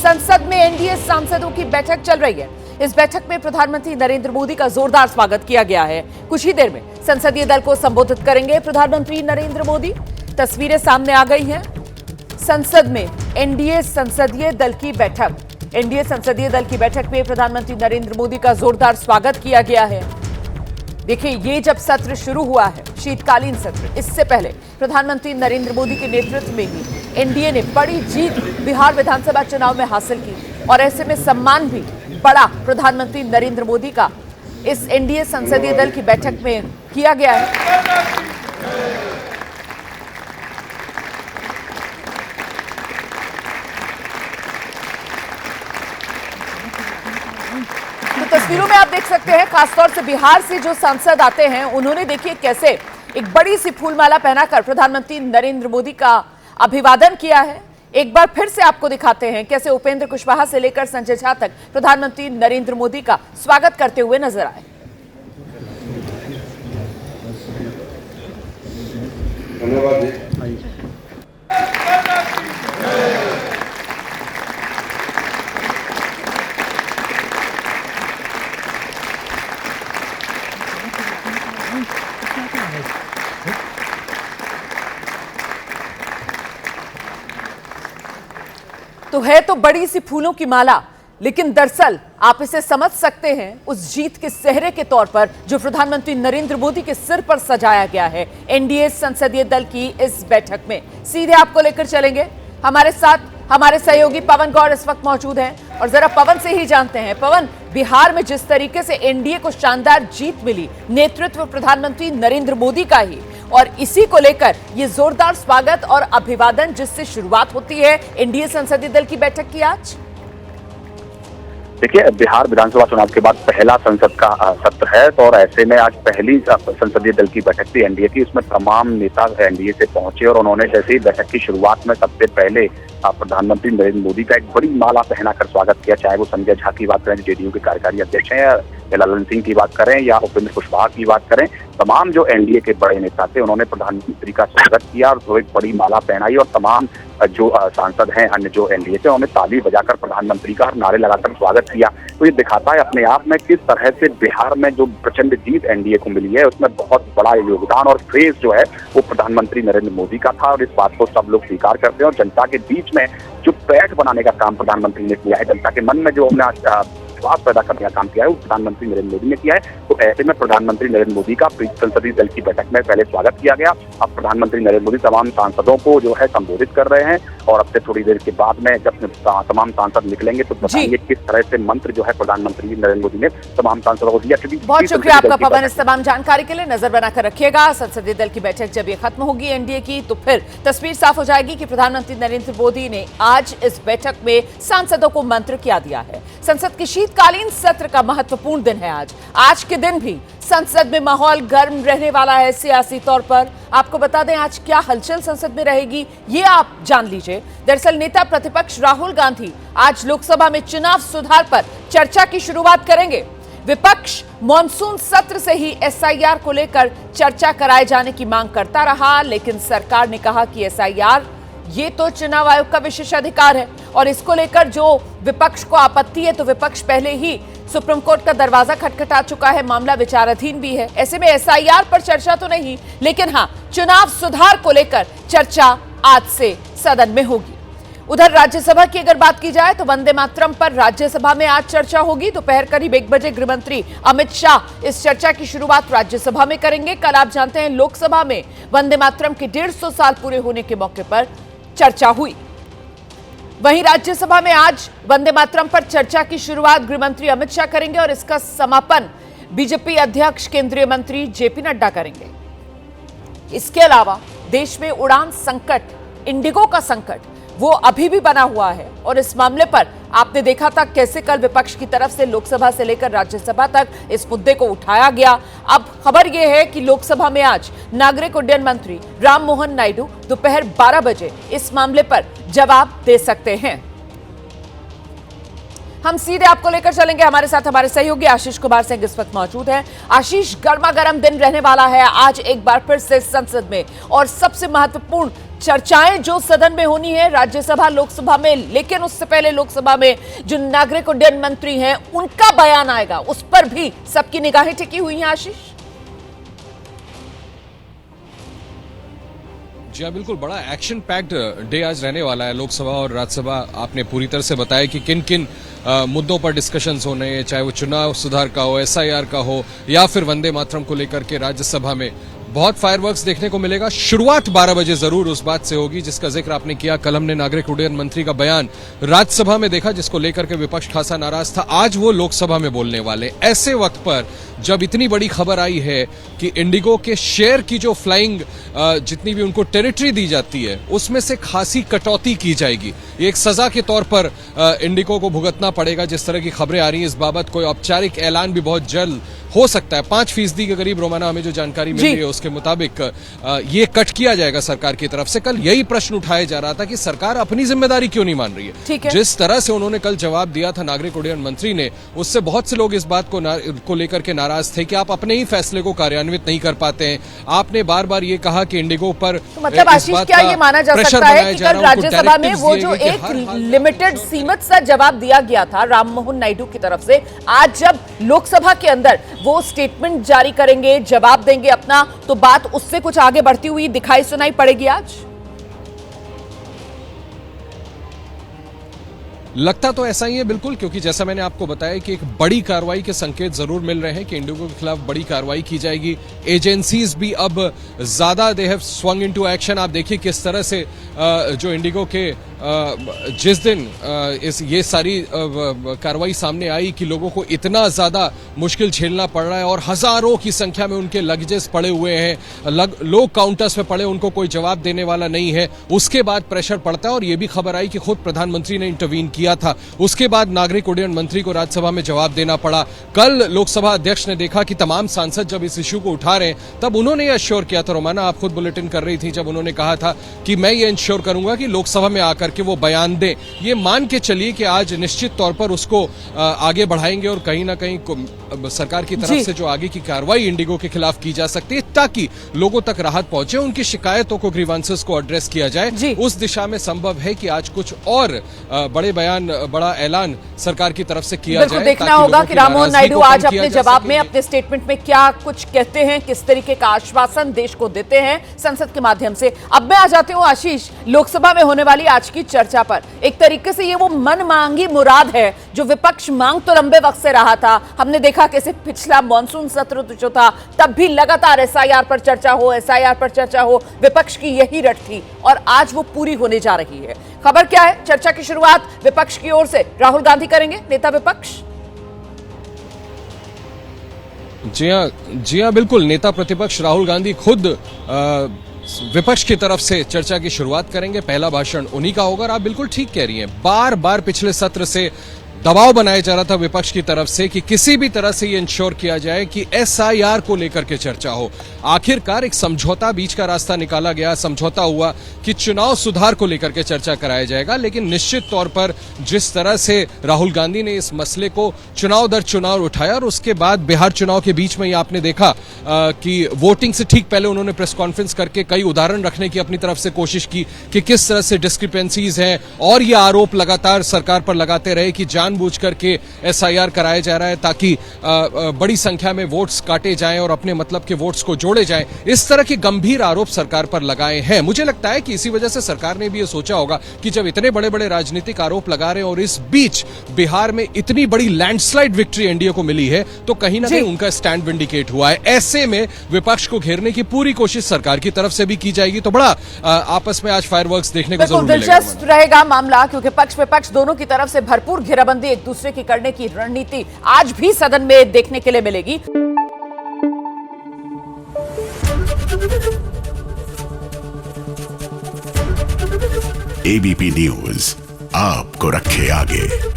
संसद में एनडीए सांसदों की बैठक चल रही है। इस बैठक में प्रधानमंत्री नरेंद्र मोदी का जोरदार स्वागत किया गया है। कुछ ही देर में संसदीय दल को संबोधित करेंगे प्रधानमंत्री नरेंद्र मोदी। तस्वीरें सामने आ गई हैं। संसद में एनडीए संसदीय दल की बैठक। एनडीए संसदीय दल की बैठक में प्रधानमंत्री नरेंद्र मोदी का जोरदार स्वागत किया गया है। देखिए, ये जब सत्र शुरू हुआ है, शीतकालीन सत्र, इससे पहले प्रधानमंत्री नरेंद्र मोदी के नेतृत्व में ही एनडीए ने बड़ी जीत बिहार विधानसभा चुनाव में हासिल की और ऐसे में सम्मान भी बड़ा प्रधानमंत्री नरेंद्र मोदी का इस एनडीए संसदीय दल की बैठक में किया गया है। तस्वीरों में आप देख सकते हैं, खासतौर से बिहार से जो सांसद आते हैं, उन्होंने देखिए कैसे एक बड़ी सी फूलमाला पहनाकर प्रधानमंत्री नरेंद्र मोदी का अभिवादन किया है। एक बार फिर से आपको दिखाते हैं कैसे उपेंद्र कुशवाहा से लेकर संजय झा तक प्रधानमंत्री नरेंद्र मोदी का स्वागत करते हुए नजर आए। धन्यवाद। तो है तो बड़ी सी फूलों की माला, लेकिन दरअसल आप इसे समझ सकते हैं उस जीत के सेहरे के तौर पर जो प्रधानमंत्री नरेंद्र मोदी के सिर पर सजाया गया है एनडीए संसदीय दल की इस बैठक में। सीधे आपको लेकर चलेंगे। हमारे साथ हमारे सहयोगी पवन गौर इस वक्त मौजूद हैं और जरा पवन से ही जानते हैं। पवन, बिहार में जिस तरीके से एनडीए को शानदार जीत मिली, नेतृत्व प्रधानमंत्री नरेंद्र मोदी का ही, और इसी को लेकर ये जोरदार स्वागत और अभिवादन जिससे शुरुआत होती है एनडीए संसदीय दल की बैठक की आज। देखिए, बिहार विधानसभा चुनाव के बाद पहला संसद का सत्र है और ऐसे में आज पहली संसदीय दल की बैठक थी एनडीए की। उसमें तमाम नेता एनडीए से पहुंचे और उन्होंने जैसे ही बैठक की शुरुआत में सबसे पहले प्रधानमंत्री नरेंद्र मोदी का एक बड़ी माला पहनाकर स्वागत किया। चाहे वो संजय झा की बात करें जो जेडीयू के कार्यकारी अध्यक्ष हैं, या ललन सिंह की बात करें या उपेंद्र कुशवाहा की बात करें, तमाम जो एनडीए के बड़े नेता थे उन्होंने प्रधानमंत्री का स्वागत किया और एक बड़ी माला पहनाई और तमाम जो सांसद हैं अन्य जो एनडीए से, उन्होंने ताली बजाकर प्रधानमंत्री का नारे लगाकर स्वागत किया। तो ये दिखाता है अपने आप में किस तरह से बिहार में जो प्रचंड जीत एनडीए को मिली है उसमें बहुत बड़ा योगदान और क्रेज जो है वो प्रधानमंत्री नरेंद्र मोदी का था और इस बात को सब लोग स्वीकार करते हैं। और जनता के बीच में जो पैठ बनाने का काम प्रधानमंत्री ने किया है, जनता के मन में जो अपना विश्वास पैदा करने का काम किया है वो प्रधानमंत्री नरेंद्र मोदी ने किया है। तो ऐसे में प्रधानमंत्री नरेंद्र मोदी का संसदीय दल की बैठक में पहले स्वागत किया गया। अब प्रधानमंत्री नरेंद्र मोदी तमाम सांसदों को जो है संबोधित कर रहे हैं और अब से थोड़ी देर के बाद में जब तमाम सांसद निकलेंगे तो बताएंगे किस तरह से मंत्र जो है प्रधानमंत्री नरेंद्र मोदी ने तमाम सांसदों को दिया। बहुत शुक्रिया आपका पवन इस तमाम जानकारी के लिए। नजर बनाकर रखिएगा, संसदीय दल की बैठक जब ये खत्म होगी एनडीए की तो फिर तस्वीर साफ हो जाएगी कि प्रधानमंत्री नरेंद्र मोदी ने आज इस बैठक में सांसदों को मंत्र क्या दिया है। संसद के शीतकालीन सत्र का महत्वपूर्ण दिन है आज के दिन भी संसद में माहौल गर्म रहने वाला है सियासी तौर पर। आपको बता दें आज क्या हलचल संसद में रहेगी ये आप जान लीजिए। दरअसल नेता प्रतिपक्ष राहुल गांधी आज लोकसभा में चुनाव सुधार पर चर्चा की शुरुआत करेंगे। विपक्ष मॉनसून सत्र से ही एसआईआर को लेकर चर्चा कराए जाने की मांग करता रहा, लेकिन सरकार ने कहा कि एसआईआर ये तो चुनाव आयोग का विशेषाधिकार है और इसको लेकर जो विपक्ष को आपत्ति है तो विपक्ष पहले ही सुप्रीम कोर्ट का दरवाजा खटखटा चुका है, मामला विचाराधीन भी है। ऐसे में एसआईआर पर चर्चा तो नहीं, लेकिन हाँ, चुनाव सुधार को लेकर चर्चा आज से सदन में होगी। उधर राज्यसभा की अगर बात की जाए तो वंदे मातरम पर राज्यसभा में आज चर्चा होगी। दोपहर करीब 1 बजे गृहमंत्री अमित शाह इस चर्चा की शुरुआत राज्यसभा में करेंगे। कल आप जानते हैं लोकसभा में वंदे मातरम के 150 साल पूरे होने के मौके पर चर्चा हुई। वहीं राज्यसभा में आज वंदे मातरम पर चर्चा की शुरुआत गृहमंत्री अमित शाह करेंगे और इसका समापन बीजेपी अध्यक्ष केंद्रीय मंत्री जेपी नड्डा करेंगे। इसके अलावा देश में उड़ान संकट, इंडिगो का संकट, वो अभी भी बना हुआ है और इस मामले पर आपने देखा था कैसे कल विपक्ष की तरफ से लोकसभा से लेकर राज्यसभा तक इस मुद्दे को उठाया गया। अब खबर यह है कि लोकसभा में आज नागरिक उड्डयन मंत्री राम मोहन नायडू दोपहर 12 बजे इस मामले पर जवाब दे सकते हैं। हम सीधे आपको लेकर चलेंगे, हमारे साथ हमारे सहयोगी आशीष कुमार सिंह इस वक्त मौजूद हैं। आशीष, गर्मा गर्म दिन रहने वाला है आज एक बार फिर से संसद में और सबसे महत्वपूर्ण चर्चाएं जो सदन में होनी है, राज्यसभा लोकसभा में, लेकिन उससे पहले लोकसभा में जो नागरिक उड्डयन मंत्री हैं उनका बयान आएगा, उस पर भी सबकी निगाहें टिकी हुई हैं। आशीष जी हाँ, बिल्कुल बड़ा एक्शन पैक्ड डे आज रहने वाला है लोकसभा और राज्यसभा। आपने पूरी तरह से बताया कि किन किन मुद्दों पर डिस्कशंस होने हैं, चाहे वो चुनाव सुधार का हो, एसआईआर का हो या फिर वंदे मातरम को लेकर के राज्यसभा में बहुत फायरवर्क्स देखने को मिलेगा। शुरुआत 12 बजे जरूर उस बात से होगी जिसका जिक्र आपने किया। कल हमने नागरिक उड्डयन मंत्री का बयान राज्यसभा में देखा जिसको लेकर के विपक्ष खासा नाराज था। आज वो लोकसभा में बोलने वाले। ऐसे वक्त पर जब इतनी बड़ी खबर आई है कि इंडिगो के शेयर की जो फ्लाइंग जितनी भी उनको टेरिटरी दी जाती है उसमें से खासी कटौती की जाएगी, ये एक सजा के तौर पर इंडिगो को भुगतना पड़ेगा। जिस तरह की खबरें आ रही हैं इस बाबत कोई औपचारिक ऐलान भी बहुत जल्द हो सकता है। 5% के करीब रोमाना हमें जो जानकारी मिल रही है उसके मुताबिक ये कट किया जाएगा सरकार की तरफ से। कल यही प्रश्न उठाया जा रहा था कि सरकार अपनी जिम्मेदारी क्यों नहीं मान रही है। जिस तरह से उन्होंने कल जवाब दिया था नागरिक उड्डयन मंत्री ने, उससे बहुत से लोग इस बात को लेकर के नाराज थे कि आप अपने ही फैसले को कार्यान्वित नहीं कर पाते हैं। आपने बार बार ये कहा कि इंडिगो पर तो मतलब आशीष क्या ये माना जा सकता है कि कल राज्यसभा में वो जो एक लिमिटेड सीमित सा जवाब दिया गया था राम मोहन नायडू की तरफ से, आज जब लोकसभा के अंदर वो स्टेटमेंट जारी करेंगे, जवाब देंगे अपना, तो बात उससे कुछ आगे बढ़ती हुई दिखाई सुनाई पड़ेगी आज? लगता तो ऐसा ही है बिल्कुल, क्योंकि जैसा मैंने आपको बताया कि एक बड़ी कार्रवाई के संकेत जरूर मिल रहे हैं कि इंडिगो के खिलाफ बड़ी कार्रवाई की जाएगी। एजेंसीज भी अब ज्यादा they have swung into action. आप देखिए किस तरह से जो इंडिगो के जिस दिन ये सारी कार्रवाई सामने आई कि लोगों को इतना ज्यादा मुश्किल झेलना पड़ रहा है और हजारों की संख्या में उनके लगेजेस पड़े हुए हैं, लोग काउंटर्स पे पड़े, उनको कोई जवाब देने वाला नहीं है। उसके बाद प्रेशर पड़ता है और ये भी खबर आई कि खुद प्रधानमंत्री ने इंटरवीन किया था। उसके बाद नागरिक उड्डयन मंत्री को राज्यसभा में जवाब देना पड़ा। कल लोकसभा अध्यक्ष ने देखा कि तमाम सांसद जब इस इश्यू को उठा रहे हैं तब उन्होंने यह अश्योर किया था। रोमाना आप खुद बुलेटिन कर रही थी जब उन्होंने कहा था कि मैं ये इंश्योर करूंगा कि लोकसभा में आकर के वो बयान दें। ये मान के चलिए कि आज निश्चित तौर पर उसको आगे बढ़ाएंगे और कहीं ना कहीं सरकार की तरफ से जो आगे की कार्रवाई इंडिगो के खिलाफ की जा सकती है ताकि लोगों तक राहत पहुंचे, उनकी शिकायतों को, ग्रीवांसेस को एड्रेस किया जाए, उस दिशा में संभव है कि आज कुछ और बड़े बयान, बड़ा ऐलान सरकार की तरफ से किया जाए। देखना होगा कि राम मोहन नायडू आज अपने जवाब में, अपने स्टेटमेंट में क्या कुछ कहते हैं, किस तरीके का आश्वासन देश को देते हैं संसद के माध्यम से। अब मैं आ जाती हूँ आशीष लोकसभा में होने वाली आज की चर्चा पर। एक तरीके से ये वो मन मांगी मुराद है जो विपक्ष मांग तो लंबे वक्त से रहा था। हमने देखा कैसे पिछला मॉनसून सत्र जो था तब भी लगातार एसआईआर पर चर्चा हो, एसआईआर पर चर्चा हो, विपक्ष की यही रट थी और आज वो पूरी होने जा रही है। खबर क्या है? चर्चा की शुरुआत विपक्ष की ओर से राहुल गांधी करेंगे, नेता विपक्ष। जी हाँ बिल्कुल, नेता प्रतिपक्ष राहुल गांधी खुद विपक्ष की तरफ से चर्चा की शुरुआत करेंगे। पहला भाषण उन्हीं का होगा। और आप बिल्कुल ठीक कह रही हैं, बार बार पिछले सत्र से दबाव बनाया जा रहा था विपक्ष की तरफ से कि किसी भी तरह से ये इंश्योर किया जाए कि एसआईआर को लेकर के चर्चा हो। आखिरकार एक समझौता, बीच का रास्ता निकाला गया, समझौता हुआ कि चुनाव सुधार को लेकर के चर्चा कराया जाएगा। लेकिन निश्चित तौर पर जिस तरह से राहुल गांधी ने इस मसले को चुनाव दर चुनाव उठाया और उसके बाद बिहार चुनाव के बीच में ही आपने देखा कि वोटिंग से ठीक पहले उन्होंने प्रेस कॉन्फ्रेंस करके कई उदाहरण रखने की अपनी तरफ से कोशिश की कि किस तरह से डिस्क्रिपेंसीज हैं और ये आरोप लगातार सरकार पर लगाते रहे कि जानबूझ करके एसआईआर कराया जा रहा है ताकि बड़ी संख्या में वोट्स काटे जाएं और अपने मतलब के वोट्स को जोड़े जाएं। इस तरह के गंभीर आरोप सरकार पर लगाए हैं। मुझे लगता है कि इसी वजह से सरकार ने भी ये सोचा होगा कि जब इतने बड़े बड़े राजनीतिक आरोप लगा रहे हैं और इस बीच बिहार में इतनी बड़ी लैंडस्लाइड विक्ट्री एनडीए को मिली है तो कहीं ना कहीं उनका स्टैंड विंडिकेट हुआ है। ऐसे में विपक्ष को घेरने की पूरी कोशिश सरकार की तरफ से भी की जाएगी। तो बड़ा आपस में आज फायरवर्क्स देखने को जरूर मिलेगा। दिलचस्प रहेगा मामला, क्योंकि पक्ष विपक्ष दोनों की तरफ से भरपूर घेराबंदी एक दूसरे की करने की रणनीति आज भी सदन में देखने के लिए मिलेगी। एबीपी न्यूज आपको रखे आगे।